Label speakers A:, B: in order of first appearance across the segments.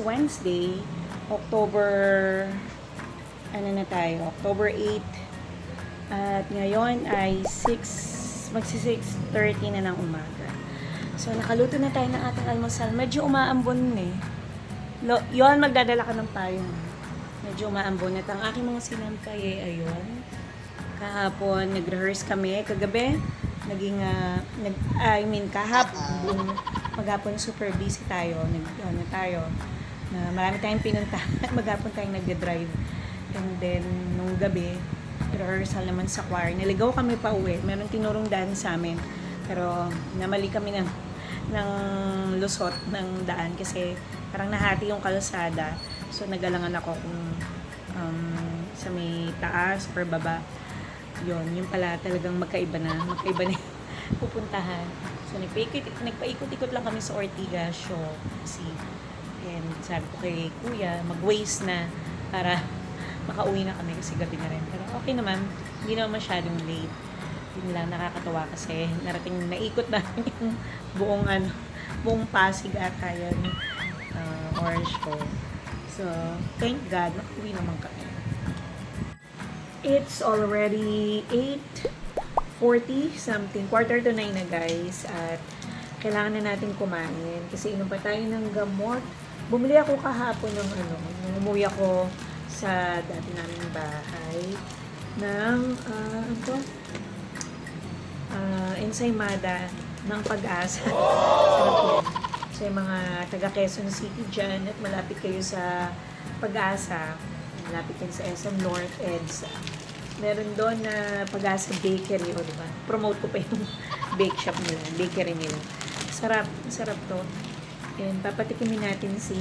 A: Wednesday, October, ano na tayo, October 8. At ngayon ay magsi 6:30 na ng umaga. So, nakaluto na tayo ng ating almusal. Medyo umaambon eh. Yon, magdadala ka ng payong. Medyo umaambon. At ang aking mga sinampay eh, ayun. Kahapon, nag-rehearse kami. Kagabi, kahapon, maghapon super busy tayo. Marami tayong pinunta. Maghapon tayong nag-drive. And then, nung gabi, rehearsal naman sa choir. Niligaw kami pa uwi. Meron tinurong daan sa amin. Pero, namali kami ng lusot ng daan kasi parang nahati yung kalsada. So, nagalangan ako kung sa may taas or baba. Yung pala talagang magkaiba na pupuntahan. So, nagpaikot-ikot lang kami sa Ortigas show. And sabi ko kay Kuya, mag-waste na para makauwi na kami kasi gabi na rin. Pero okay naman, hindi naman masyadong late. Yun lang, nakakatawa kasi naikot namin yung buong Pasig ata yun, or show. So, thank God, nakauwi naman kami. It's already 8:40 something, 8:45 na guys, at kailangan na natin kumain kasi inom pa tayo ng gamot. Bumili ako kahapon ng nung umuwi ako sa dati naming bahay ng ensaymada ng Pag-asa. Sarap yan. So, yung mga taga Quezon City dyan at malapit kayo sa Pag-asa, malapit yan sa SM North EDSA. Meron doon na Pag-asa Bakery, o diba? Promote ko pa yung bake shop nila, bakery nila. Sarap to. And papatikimin natin si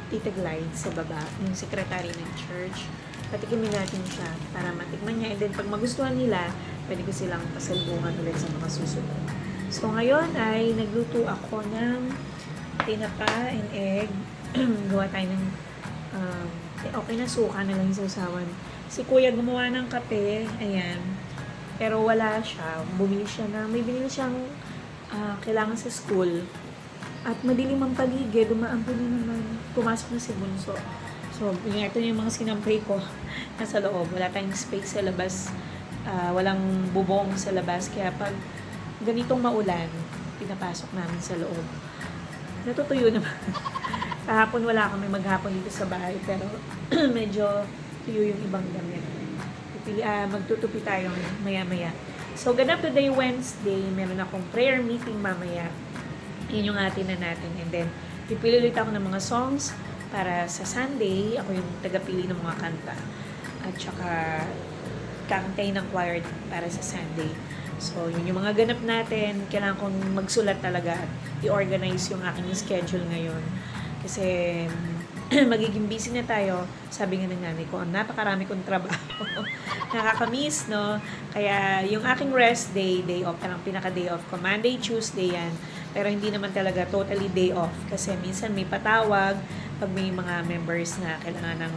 A: Tita Glide sa baba, yung secretary ng church. Patikimin natin siya para matikman niya. And then pag magustuhan nila, pwede ko silang pasalubungan ulit sa mga susunod. So ngayon ay nagluto ako ng tinapa and egg. Gawa tayo ng okay na, suka na lang yung sausawan. Si Kuya gumawa ng kape, ayan. Pero wala siya. May binili siyang kailangan sa school. At madilim ang paligid, dumaampo na naman. Pumasok na si Bunso. So, ito yung mga sinampay ko nasa loob. Wala tayong space sa labas. Walang bubong sa labas. Kaya pag ganitong maulan, pinapasok namin sa loob. Natutuyo naman. Kahapon wala kami maghapon dito sa bahay. Pero medyo tuyo yung ibang damit. Magtutupi tayo maya-maya. So, ganap today Wednesday. Meron akong prayer meeting mamaya. Yun yung atin na natin. And then, pipili ulit ako ng mga songs para sa Sunday. Ako yung tagapili ng mga kanta. At saka, kakantay ng choir para sa Sunday. So, yun yung mga ganap natin. Kailangan kong magsulat talaga at i-organize yung aking schedule ngayon. Kasi, magiging busy na tayo. Sabi nga ng nanay ko, napakarami kong trabaho. Nakakamiss, no? Kaya, yung aking rest day off, parang pinaka-day off ko. Monday, Tuesday yan. Pero hindi naman talaga totally day off. Kasi minsan may patawag pag may mga members na kailangan ng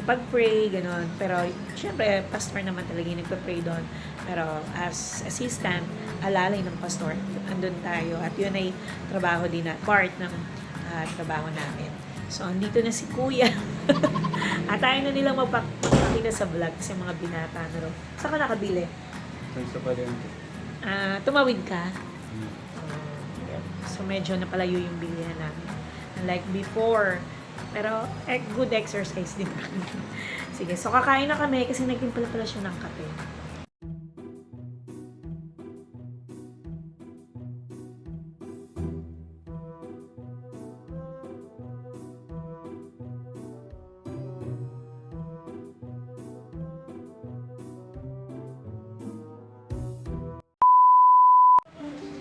A: ipag-pray, gano'n. Pero, syempre, pastor naman talaga yung nagpa-pray doon. Pero, as assistant, alalay ng pastor, andun tayo. At yun ay trabaho din na, part ng trabaho namin. So, andito na si Kuya. At tayo na nilang magpakita sa vlog kasi mga binata na rin. Saan ka nakabili?
B: Sa palengke.
A: Tumawid ka? So, medyo napalayo yung bilihan namin. Like before. Pero, good exercise din. Sige, so kakain na kami kasi nagtimpala pala siya ng kape.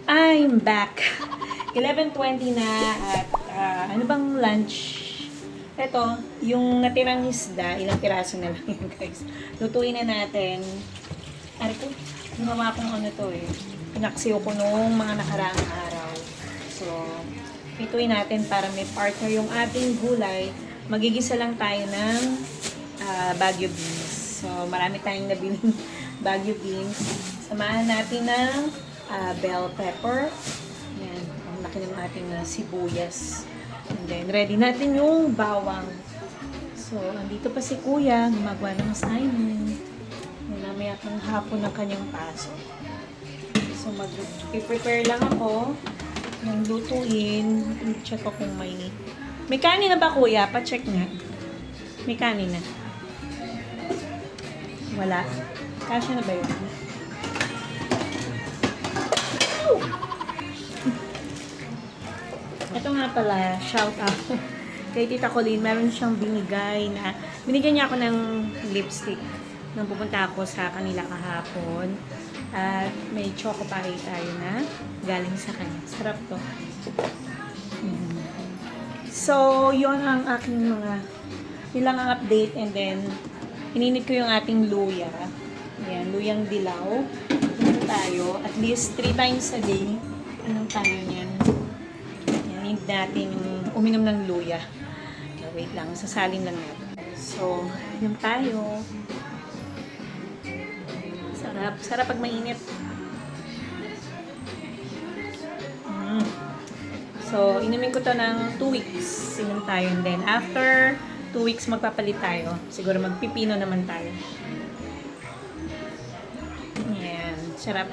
A: I'm back. 11:20 na at ano bang lunch? Ito, yung natirang isda, ilang piraso na lang yun guys. Lutuin na natin. Ari ko, gumawa kong pinaksiw ko nung mga nakaraang araw. So, lutuin natin para may partner yung ating gulay. Magigisa lang tayo ng Baguio beans. So, marami tayong nabiling Baguio beans. Samahan natin ng bell pepper. Yan, ang laki ng ating sibuyas. And And then, ready natin yung bawang. So, andito pa si Kuya, gumagawa ng assignment. Mamaya pang hapon ng kanyang pasok. So, mag-prepare lang ako ng lutuin. Check ko kung may kanin na ba, Kuya? Pa-check nga. May kanin na. Wala. Kasya na ba yun? Ito nga pala, shout out kay Tita Colleen. Meron siyang binigay na, binigyan niya ako ng lipstick nung pupunta ako sa kanila kahapon. At may choco pie tayo na galing sa kanya. Sarap to. So, yun ang aking yun lang ang update. And then, ininit ko yung ating luya. Ayan, luyang dilaw. Ito tayo. At least 3 times a day. Anong tayo niyan? Ayan, need natin uminom ng luya. Okay, wait lang. Sasalin lang natin. So, yun tayo. Sarap. Sarap pag mainit. So, inumin ko to ng 2 weeks. Inom tayo. And then, after 2 weeks, magpapalit tayo. Siguro magpipino naman tayo. Ayan. Sarap.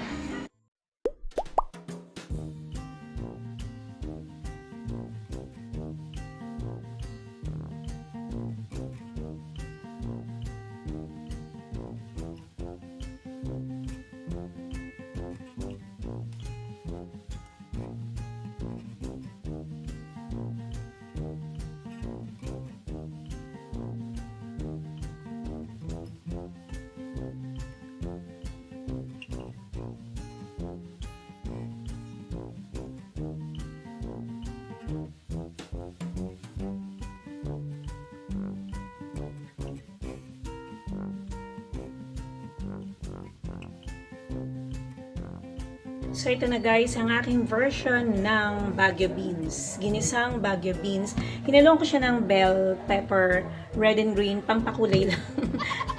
A: So ito na guys, ang aking version ng Baguio beans. Ginisang Baguio beans. Hinalong ko siya ng bell pepper, red and green, pampakulay lang.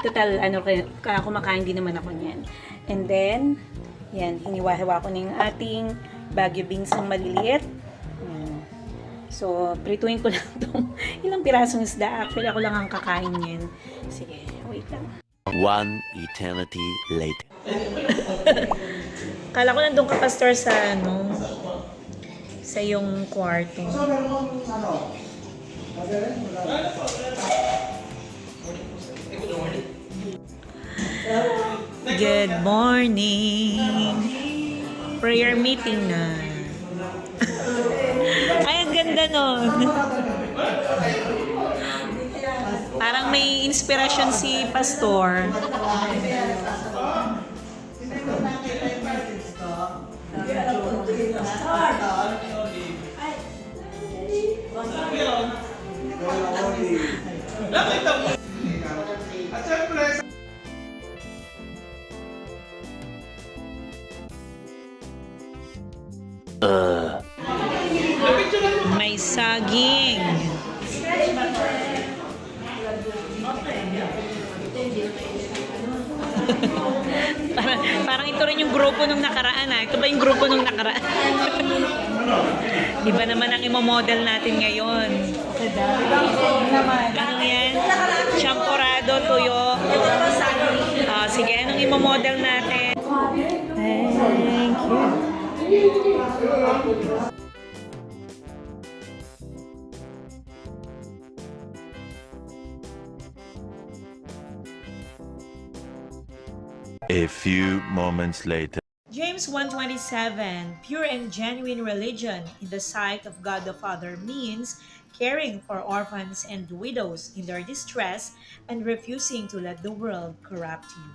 A: Total, kumakain din naman ako niyan. And then, yan, hiniwa-hiwa ko ng ating Baguio beans ng maliliit. So, prituin ko lang itong ilang pirasong isda. Actually, ako lang ang kakain niyan. Sige, wait lang.
B: 1 eternity later.
A: Kala ko nandun ka, Pastor, sa sa yung kwarto. Good morning. Prayer meeting na. Ay, ang ganda nun. Parang may inspirasyon si Pastor. May saging. parang ito rin yung grupo nung nakaraan Ito ba yung grupo nung nakaraan? Iba naman ang imo-model natin ngayon. Ano yan? Champorado, tuyo. Sige, anong imo-model natin? Thank you.
B: A few moments later.
A: James 1:27, pure and genuine religion in the sight of God the Father means caring for orphans and widows in their distress and refusing to let the world corrupt you.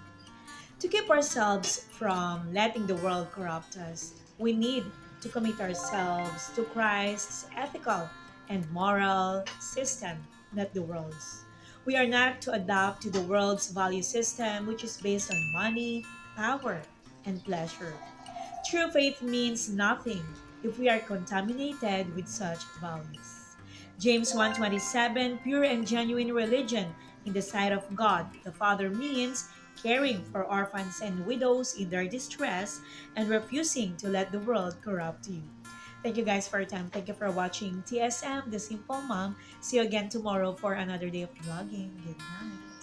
A: To keep ourselves from letting the world corrupt us, we need to commit ourselves to Christ's ethical and moral system, not the world's. We are not to adapt to the world's value system, which is based on money, power, and pleasure. True faith means nothing if we are contaminated with such values. James 1:27, pure and genuine religion in the sight of God the Father means caring for orphans and widows in their distress and refusing to let the world corrupt you. Thank you guys for your time. Thank you for watching TSM, The Simple Mom. See you again tomorrow for another day of vlogging. Good night.